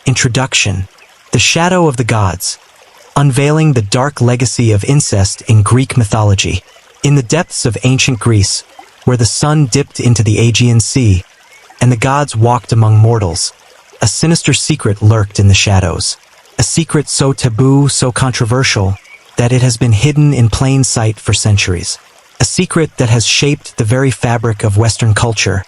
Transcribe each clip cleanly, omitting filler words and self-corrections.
Introduction: The Shadow of the Gods, unveiling the dark legacy of incest in Greek mythology. In the depths of ancient Greece, where the sun dipped into the Aegean Sea, and the gods walked among mortals, a sinister secret lurked in the shadows. A secret so taboo, so controversial, that it has been hidden in plain sight for centuries. A secret that has shaped the very fabric of Western culture,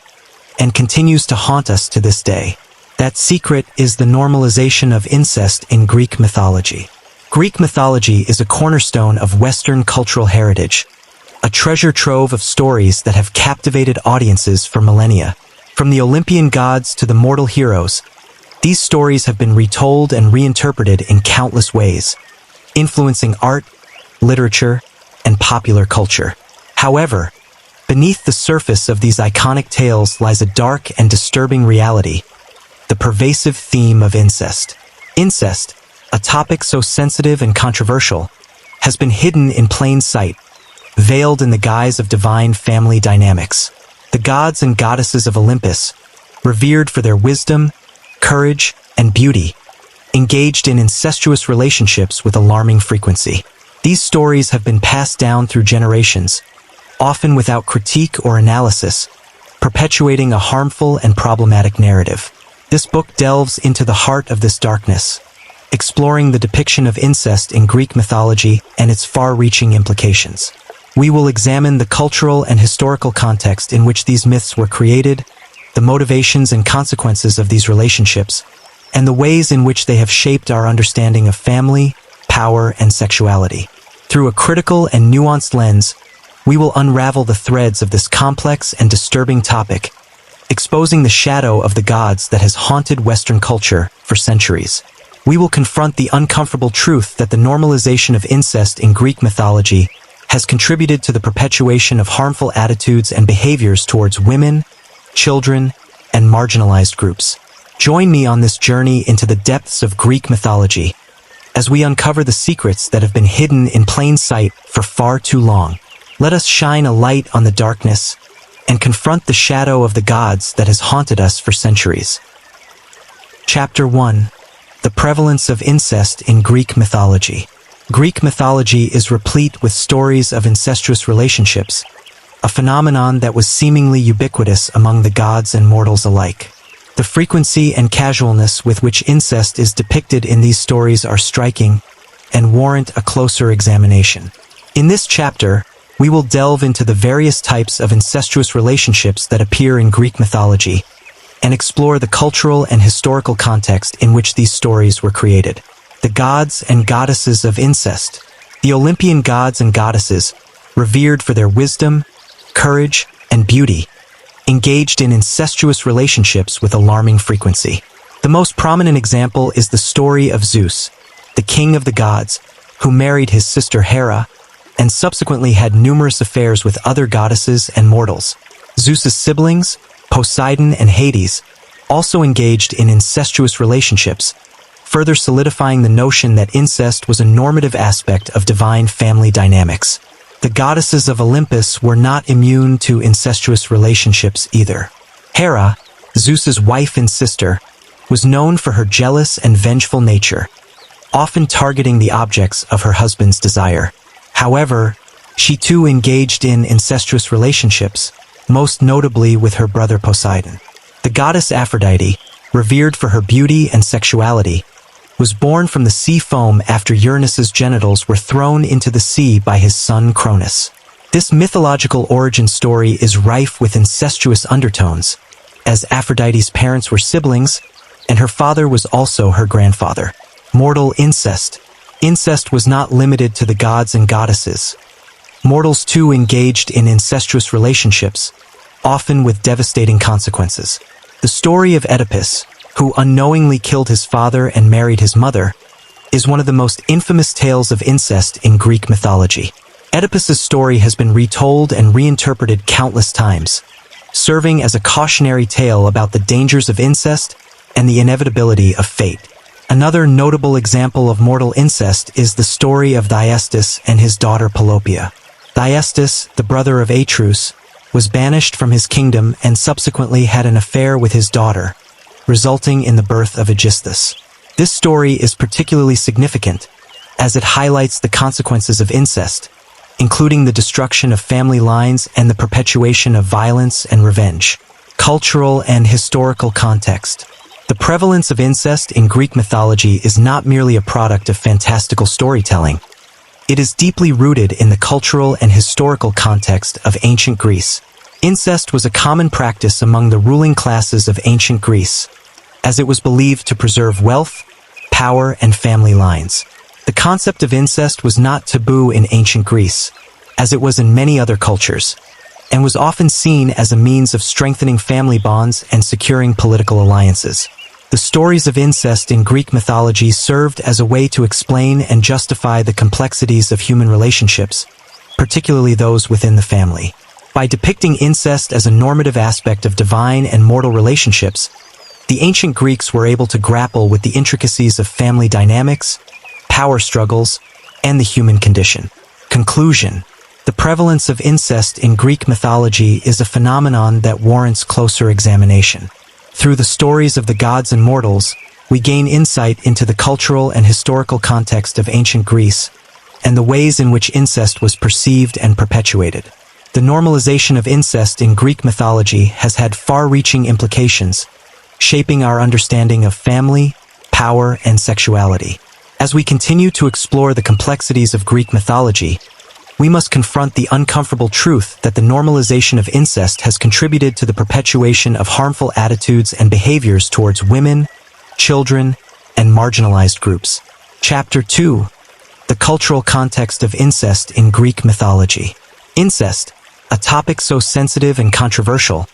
and continues to haunt us to this day. That secret is the normalization of incest in Greek mythology. Greek mythology is a cornerstone of Western cultural heritage, a treasure trove of stories that have captivated audiences for millennia. From the Olympian gods to the mortal heroes, these stories have been retold and reinterpreted in countless ways, influencing art, literature, and popular culture. However, beneath the surface of these iconic tales lies a dark and disturbing reality: the pervasive theme of incest. Incest, a topic so sensitive and controversial, has been hidden in plain sight, veiled in the guise of divine family dynamics. The gods and goddesses of Olympus, revered for their wisdom, courage, and beauty, engaged in incestuous relationships with alarming frequency. These stories have been passed down through generations, often without critique or analysis, perpetuating a harmful and problematic narrative. This book delves into the heart of this darkness, exploring the depiction of incest in Greek mythology and its far-reaching implications. We will examine the cultural and historical context in which these myths were created, the motivations and consequences of these relationships, and the ways in which they have shaped our understanding of family, power, and sexuality. Through a critical and nuanced lens, we will unravel the threads of this complex and disturbing topic, exposing the shadow of the gods that has haunted Western culture for centuries. We will confront the uncomfortable truth that the normalization of incest in Greek mythology has contributed to the perpetuation of harmful attitudes and behaviors towards women, children, and marginalized groups. Join me on this journey into the depths of Greek mythology as we uncover the secrets that have been hidden in plain sight for far too long. Let us shine a light on the darkness and confront the shadow of the gods that has haunted us for centuries. Chapter 1: The Prevalence of Incest in Greek Mythology. Greek mythology is replete with stories of incestuous relationships, a phenomenon that was seemingly ubiquitous among the gods and mortals alike. The frequency and casualness with which incest is depicted in these stories are striking and warrant a closer examination. In this chapter, we will delve into the various types of incestuous relationships that appear in Greek mythology and explore the cultural and historical context in which these stories were created. The gods and goddesses of incest. The Olympian gods and goddesses, revered for their wisdom, courage, and beauty, engaged in incestuous relationships with alarming frequency. The most prominent example is the story of Zeus, the king of the gods, who married his sister Hera, and subsequently had numerous affairs with other goddesses and mortals. Zeus's siblings, Poseidon and Hades, also engaged in incestuous relationships, further solidifying the notion that incest was a normative aspect of divine family dynamics. The goddesses of Olympus were not immune to incestuous relationships either. Hera, Zeus's wife and sister, was known for her jealous and vengeful nature, often targeting the objects of her husband's desire. However, she too engaged in incestuous relationships, most notably with her brother Poseidon. The goddess Aphrodite, revered for her beauty and sexuality, was born from the sea foam after Uranus's genitals were thrown into the sea by his son Cronus. This mythological origin story is rife with incestuous undertones, as Aphrodite's parents were siblings, and her father was also her grandfather. Mortal incest. Incest was not limited to the gods and goddesses. Mortals too engaged in incestuous relationships, often with devastating consequences. The story of Oedipus, who unknowingly killed his father and married his mother, is one of the most infamous tales of incest in Greek mythology. Oedipus's story has been retold and reinterpreted countless times, serving as a cautionary tale about the dangers of incest and the inevitability of fate. Another notable example of mortal incest is the story of Thyestes and his daughter Pelopeia. Thyestes, the brother of Atreus, was banished from his kingdom and subsequently had an affair with his daughter, resulting in the birth of Aegisthus. This story is particularly significant as it highlights the consequences of incest, including the destruction of family lines and the perpetuation of violence and revenge. Cultural and historical context. The prevalence of incest in Greek mythology is not merely a product of fantastical storytelling. It is deeply rooted in the cultural and historical context of ancient Greece. Incest was a common practice among the ruling classes of ancient Greece, as it was believed to preserve wealth, power, and family lines. The concept of incest was not taboo in ancient Greece, as it was in many other cultures, and was often seen as a means of strengthening family bonds and securing political alliances. The stories of incest in Greek mythology served as a way to explain and justify the complexities of human relationships, particularly those within the family. By depicting incest as a normative aspect of divine and mortal relationships, the ancient Greeks were able to grapple with the intricacies of family dynamics, power struggles, and the human condition. Conclusion. The prevalence of incest in Greek mythology is a phenomenon that warrants closer examination. Through the stories of the gods and mortals, we gain insight into the cultural and historical context of ancient Greece and the ways in which incest was perceived and perpetuated. The normalization of incest in Greek mythology has had far-reaching implications, shaping our understanding of family, power, and sexuality. As we continue to explore the complexities of Greek mythology, we must confront the uncomfortable truth that the normalization of incest has contributed to the perpetuation of harmful attitudes and behaviors towards women, children, and marginalized groups. Chapter 2. The cultural context of incest in Greek mythology. Incest, a topic so sensitive and controversial,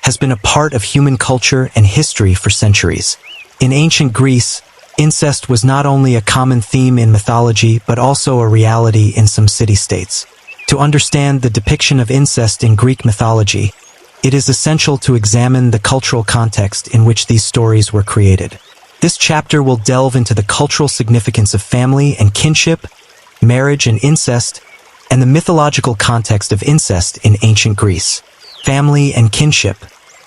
has been a part of human culture and history for centuries. In ancient Greece, incest was not only a common theme in mythology but also a reality in some city-states. To understand the depiction of incest in Greek mythology, it is essential to examine the cultural context in which these stories were created. This chapter will delve into the cultural significance of family and kinship, marriage and incest, and the mythological context of incest in ancient Greece. Family and kinship.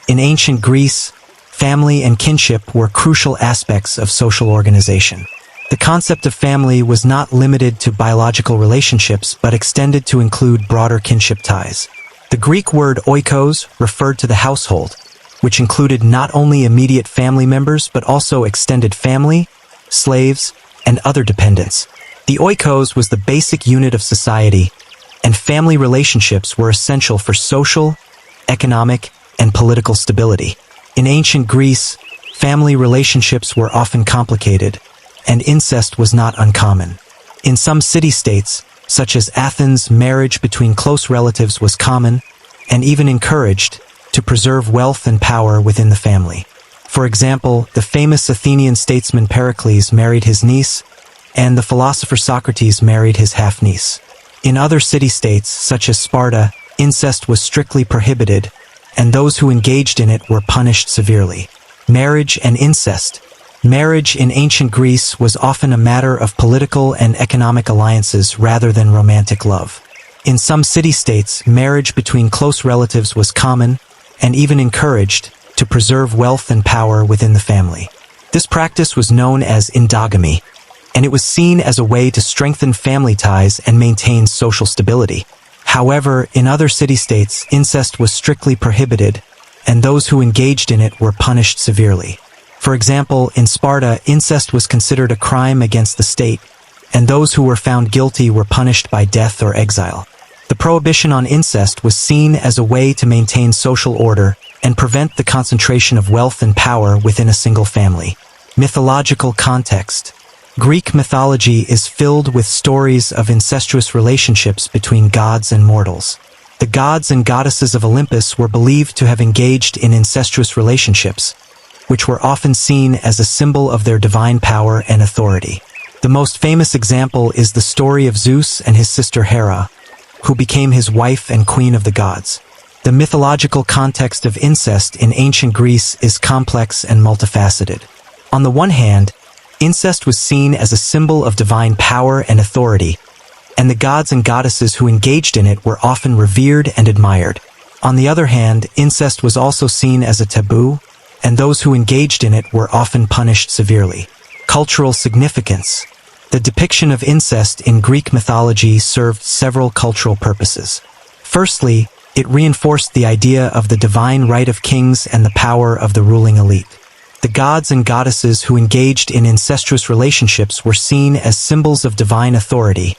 In ancient Greece, family and kinship were crucial aspects of social organization. The concept of family was not limited to biological relationships but extended to include broader kinship ties. The Greek word oikos referred to the household, which included not only immediate family members but also extended family, slaves, and other dependents. The oikos was the basic unit of society, and family relationships were essential for social, economic, and political stability. In ancient Greece, family relationships were often complicated, and incest was not uncommon. In some city-states, such as Athens, marriage between close relatives was common, and even encouraged, to preserve wealth and power within the family. For example, the famous Athenian statesman Pericles married his niece, and the philosopher Socrates married his half-niece. In other city-states, such as Sparta, incest was strictly prohibited, and those who engaged in it were punished severely. Marriage and incest. Marriage in ancient Greece was often a matter of political and economic alliances rather than romantic love. In some city-states, marriage between close relatives was common, and even encouraged, to preserve wealth and power within the family. This practice was known as endogamy, and it was seen as a way to strengthen family ties and maintain social stability. However, in other city-states, incest was strictly prohibited, and those who engaged in it were punished severely. For example, in Sparta, incest was considered a crime against the state, and those who were found guilty were punished by death or exile. The prohibition on incest was seen as a way to maintain social order and prevent the concentration of wealth and power within a single family. Mythological context. Greek mythology is filled with stories of incestuous relationships between gods and mortals. The gods and goddesses of Olympus were believed to have engaged in incestuous relationships, which were often seen as a symbol of their divine power and authority. The most famous example is the story of Zeus and his sister Hera, who became his wife and queen of the gods. The mythological context of incest in ancient Greece is complex and multifaceted. On the one hand, incest was seen as a symbol of divine power and authority, and the gods and goddesses who engaged in it were often revered and admired. On the other hand, incest was also seen as a taboo, and those who engaged in it were often punished severely. Cultural significance. The depiction of incest in Greek mythology served several cultural purposes. Firstly, it reinforced the idea of the divine right of kings and the power of the ruling elite. The gods and goddesses who engaged in incestuous relationships were seen as symbols of divine authority,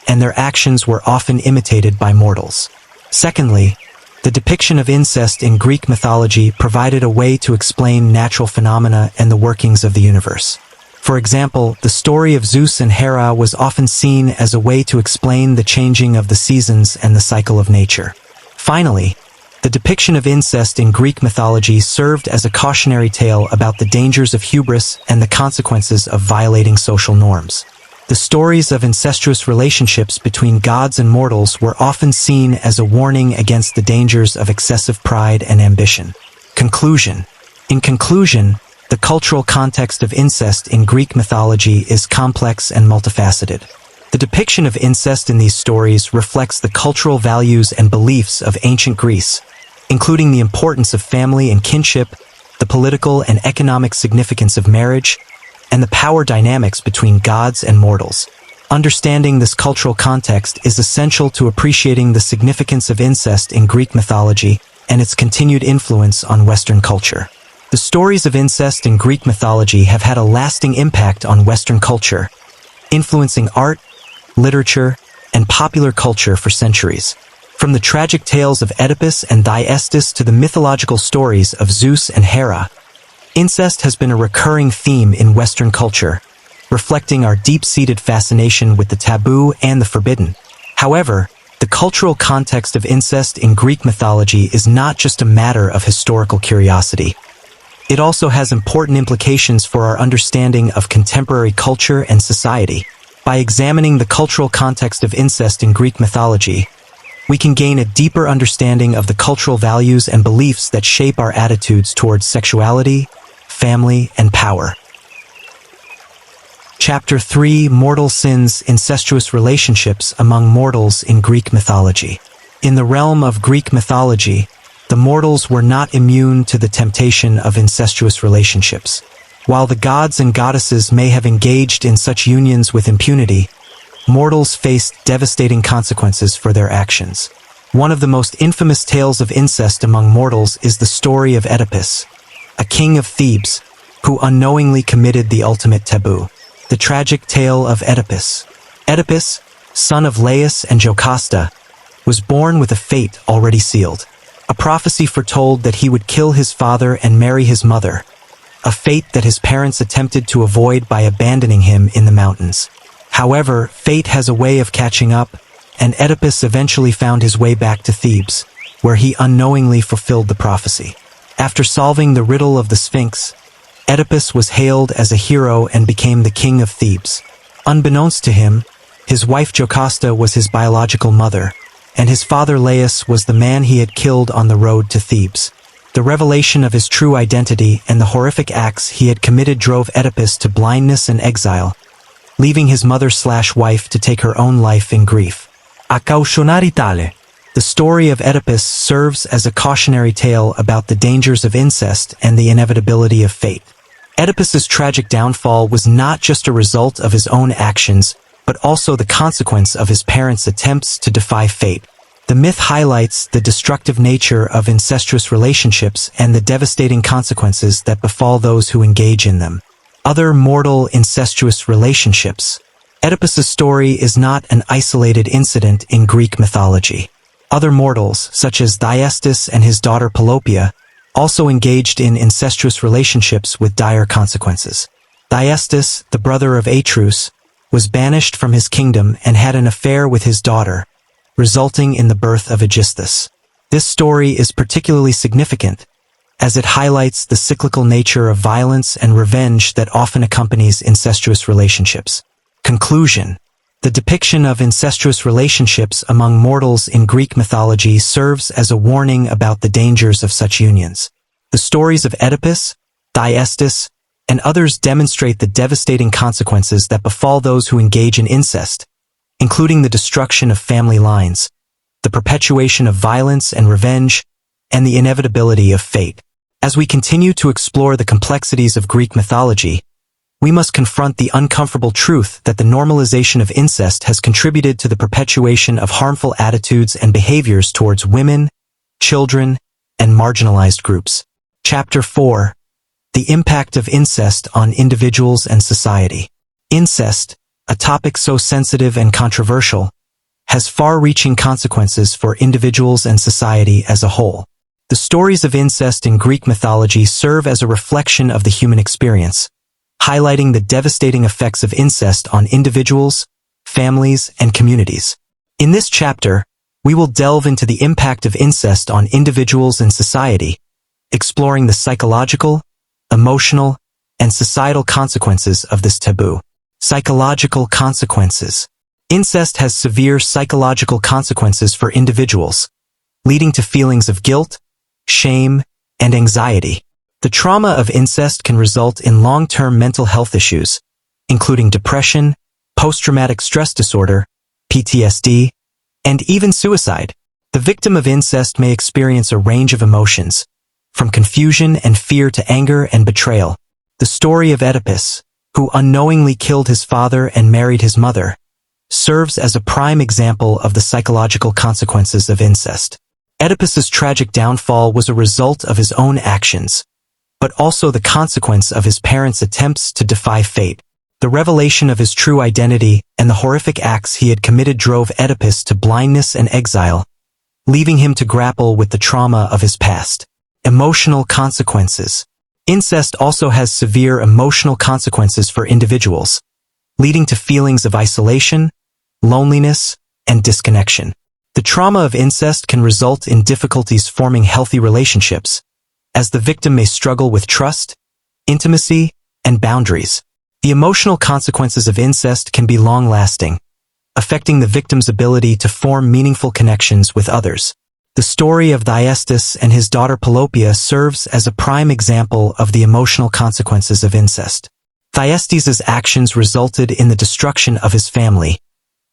and their actions were often imitated by mortals. Secondly, the depiction of incest in Greek mythology provided a way to explain natural phenomena and the workings of the universe. For example, the story of Zeus and Hera was often seen as a way to explain the changing of the seasons and the cycle of nature. Finally, the depiction of incest in Greek mythology served as a cautionary tale about the dangers of hubris and the consequences of violating social norms. The stories of incestuous relationships between gods and mortals were often seen as a warning against the dangers of excessive pride and ambition. Conclusion. In conclusion, the cultural context of incest in Greek mythology is complex and multifaceted. The depiction of incest in these stories reflects the cultural values and beliefs of ancient Greece, including the importance of family and kinship, the political and economic significance of marriage, and the power dynamics between gods and mortals. Understanding this cultural context is essential to appreciating the significance of incest in Greek mythology and its continued influence on Western culture. The stories of incest in Greek mythology have had a lasting impact on Western culture, influencing art, literature, and popular culture for centuries. From the tragic tales of Oedipus and Thyestes to the mythological stories of Zeus and Hera, incest has been a recurring theme in Western culture, reflecting our deep-seated fascination with the taboo and the forbidden. However, the cultural context of incest in Greek mythology is not just a matter of historical curiosity. It also has important implications for our understanding of contemporary culture and society. By examining the cultural context of incest in Greek mythology, we can gain a deeper understanding of the cultural values and beliefs that shape our attitudes towards sexuality, family, and power. Chapter 3: Mortal Sins, Incestuous Relationships Among Mortals in Greek Mythology. In the realm of Greek mythology, the mortals were not immune to the temptation of incestuous relationships. While the gods and goddesses may have engaged in such unions with impunity, mortals faced devastating consequences for their actions. One of the most infamous tales of incest among mortals is the story of Oedipus, a king of Thebes, who unknowingly committed the ultimate taboo. The tragic tale of Oedipus. Oedipus, son of Laius and Jocasta, was born with a fate already sealed. A prophecy foretold that he would kill his father and marry his mother, a fate that his parents attempted to avoid by abandoning him in the mountains. However, fate has a way of catching up, and Oedipus eventually found his way back to Thebes, where he unknowingly fulfilled the prophecy. After solving the riddle of the Sphinx, Oedipus was hailed as a hero and became the king of Thebes. Unbeknownst to him, his wife Jocasta was his biological mother, and his father Laius was the man he had killed on the road to Thebes. The revelation of his true identity and the horrific acts he had committed drove Oedipus to blindness and exile, leaving his mother/wife to take her own life in grief. A cautionare tale. The story of Oedipus serves as a cautionary tale about the dangers of incest and the inevitability of fate. Oedipus's tragic downfall was not just a result of his own actions, but also the consequence of his parents' attempts to defy fate. The myth highlights the destructive nature of incestuous relationships and the devastating consequences that befall those who engage in them. Other mortal incestuous relationships. Oedipus's story is not an isolated incident in Greek mythology. Other mortals, such as Thyestes and his daughter Pelopeia, also engaged in incestuous relationships with dire consequences. Thyestes, the brother of Atreus, was banished from his kingdom and had an affair with his daughter, resulting in the birth of Aegisthus. This story is particularly significant, as it highlights the cyclical nature of violence and revenge that often accompanies incestuous relationships. Conclusion. The depiction of incestuous relationships among mortals in Greek mythology serves as a warning about the dangers of such unions. The stories of Oedipus, Thyestes, and others demonstrate the devastating consequences that befall those who engage in incest, including the destruction of family lines, the perpetuation of violence and revenge, and the inevitability of fate. As we continue to explore the complexities of Greek mythology, we must confront the uncomfortable truth that the normalization of incest has contributed to the perpetuation of harmful attitudes and behaviors towards women, children, and marginalized groups. Chapter 4. The impact of incest on individuals and society. Incest, a topic so sensitive and controversial, has far-reaching consequences for individuals and society as a whole. The stories of incest in Greek mythology serve as a reflection of the human experience, highlighting the devastating effects of incest on individuals, families, and communities. In this chapter, we will delve into the impact of incest on individuals and society, exploring the psychological, emotional, and societal consequences of this taboo. Psychological consequences. Incest has severe psychological consequences for individuals, leading to feelings of guilt, shame, and anxiety. The trauma of incest can result in long-term mental health issues, including depression, post-traumatic stress disorder, PTSD, and even suicide. The victim of incest may experience a range of emotions, from confusion and fear to anger and betrayal. The story of Oedipus, who unknowingly killed his father and married his mother, serves as a prime example of the psychological consequences of incest. Oedipus's tragic downfall was a result of his own actions, but also the consequence of his parents' attempts to defy fate. The revelation of his true identity and the horrific acts he had committed drove Oedipus to blindness and exile, leaving him to grapple with the trauma of his past. Emotional consequences. Incest also has severe emotional consequences for individuals, leading to feelings of isolation, loneliness, and disconnection. The trauma of incest can result in difficulties forming healthy relationships, as the victim may struggle with trust, intimacy, and boundaries. The emotional consequences of incest can be long-lasting, affecting the victim's ability to form meaningful connections with others. The story of Thyestes and his daughter Pelopeia serves as a prime example of the emotional consequences of incest. Thyestes' actions resulted in the destruction of his family,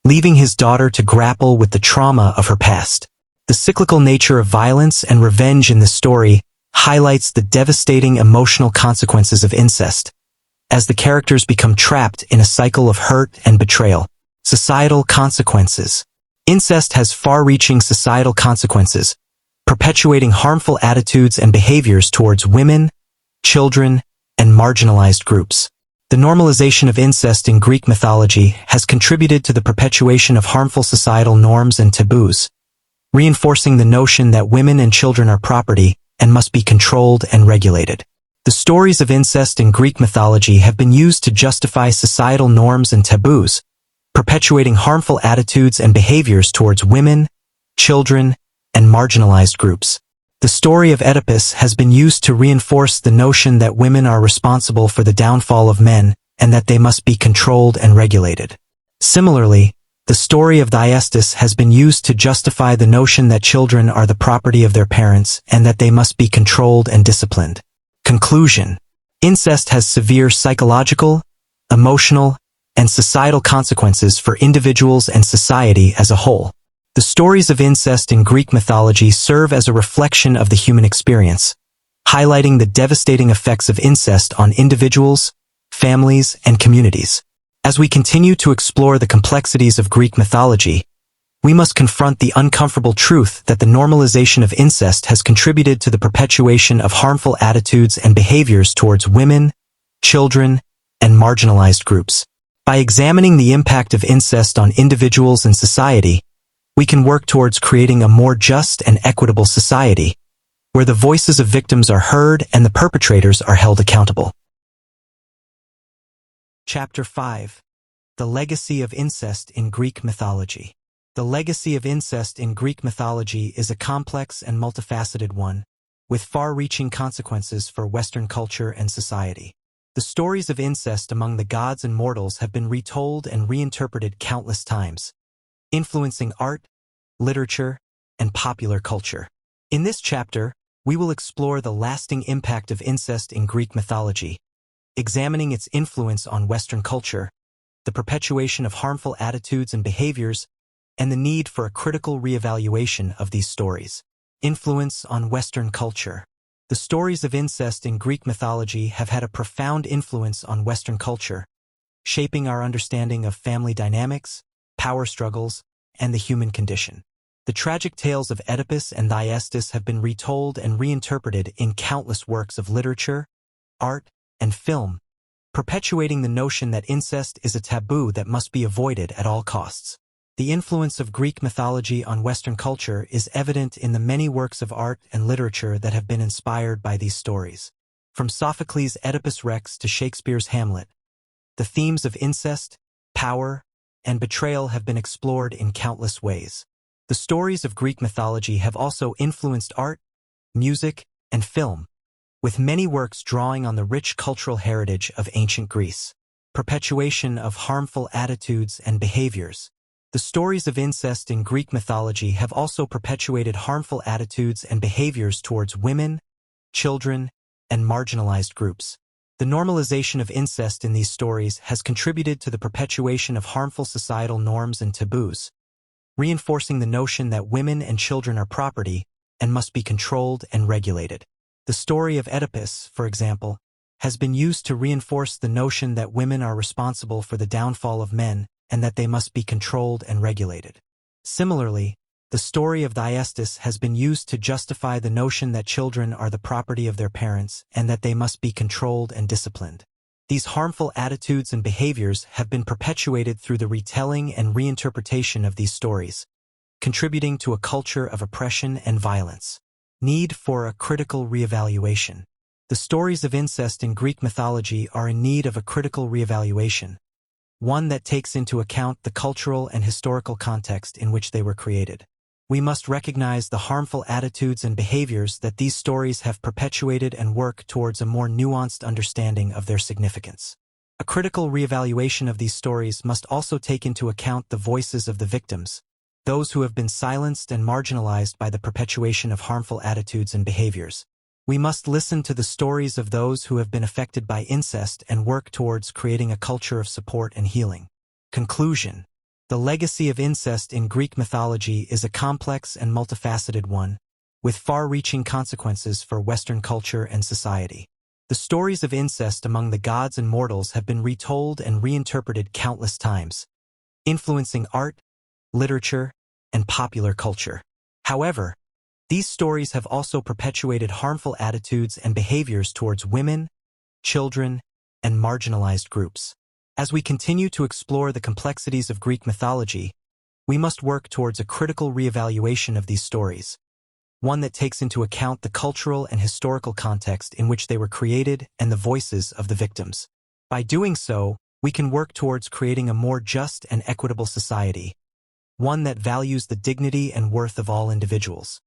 leaving his daughter to grapple with the trauma of her past. The cyclical nature of violence and revenge in this story highlights the devastating emotional consequences of incest, as the characters become trapped in a cycle of hurt and betrayal. Societal consequences. Incest has far-reaching societal consequences, perpetuating harmful attitudes and behaviors towards women, children, and marginalized groups. The normalization of incest in Greek mythology has contributed to the perpetuation of harmful societal norms and taboos, reinforcing the notion that women and children are property and must be controlled and regulated. The stories of incest in Greek mythology have been used to justify societal norms and taboos, perpetuating harmful attitudes and behaviors towards women, children, and marginalized groups. The story of Oedipus has been used to reinforce the notion that women are responsible for the downfall of men and that they must be controlled and regulated. Similarly, the story of Thyestes has been used to justify the notion that children are the property of their parents and that they must be controlled and disciplined. Conclusion. Incest has severe psychological, emotional, and societal consequences for individuals and society as a whole. The stories of incest in Greek mythology serve as a reflection of the human experience, highlighting the devastating effects of incest on individuals, families, and communities. As we continue to explore the complexities of Greek mythology, we must confront the uncomfortable truth that the normalization of incest has contributed to the perpetuation of harmful attitudes and behaviors towards women, children, and marginalized groups. By examining the impact of incest on individuals and society, we can work towards creating a more just and equitable society, where the voices of victims are heard and the perpetrators are held accountable. Chapter 5. The Legacy of Incest in Greek Mythology. The legacy of incest in Greek mythology is a complex and multifaceted one, with far-reaching consequences for Western culture and society. The stories of incest among the gods and mortals have been retold and reinterpreted countless times, influencing art, literature, and popular culture. In this chapter, we will explore the lasting impact of incest in Greek mythology, examining its influence on Western culture, the perpetuation of harmful attitudes and behaviors, and the need for a critical reevaluation of these stories. Influence on Western culture. The stories of incest in Greek mythology have had a profound influence on Western culture, shaping our understanding of family dynamics, power struggles, and the human condition. The tragic tales of Oedipus and Thyestes have been retold and reinterpreted in countless works of literature, art, and film, perpetuating the notion that incest is a taboo that must be avoided at all costs. The influence of Greek mythology on Western culture is evident in the many works of art and literature that have been inspired by these stories. From Sophocles' Oedipus Rex to Shakespeare's Hamlet, the themes of incest, power, and betrayal have been explored in countless ways. The stories of Greek mythology have also influenced art, music, and film, with many works drawing on the rich cultural heritage of ancient Greece. Perpetuation of harmful attitudes and behaviors. The stories of incest in Greek mythology have also perpetuated harmful attitudes and behaviors towards women, children, and marginalized groups. The normalization of incest in these stories has contributed to the perpetuation of harmful societal norms and taboos, reinforcing the notion that women and children are property and must be controlled and regulated. The story of Oedipus, for example, has been used to reinforce the notion that women are responsible for the downfall of men and that they must be controlled and regulated. Similarly, the story of Thyestes has been used to justify the notion that children are the property of their parents and that they must be controlled and disciplined. These harmful attitudes and behaviors have been perpetuated through the retelling and reinterpretation of these stories, contributing to a culture of oppression and violence. Need for a critical reevaluation. The stories of incest in Greek mythology are in need of a critical reevaluation, one that takes into account the cultural and historical context in which they were created. We must recognize the harmful attitudes and behaviors that these stories have perpetuated and work towards a more nuanced understanding of their significance. A critical reevaluation of these stories must also take into account the voices of the victims, those who have been silenced and marginalized by the perpetuation of harmful attitudes and behaviors. We must listen to the stories of those who have been affected by incest and work towards creating a culture of support and healing. Conclusion. The legacy of incest in Greek mythology is a complex and multifaceted one, with far-reaching consequences for Western culture and society. The stories of incest among the gods and mortals have been retold and reinterpreted countless times, influencing art, literature, and popular culture. However, these stories have also perpetuated harmful attitudes and behaviors towards women, children, and marginalized groups. As we continue to explore the complexities of Greek mythology, we must work towards a critical reevaluation of these stories, one that takes into account the cultural and historical context in which they were created and the voices of the victims. By doing so, we can work towards creating a more just and equitable society, one that values the dignity and worth of all individuals.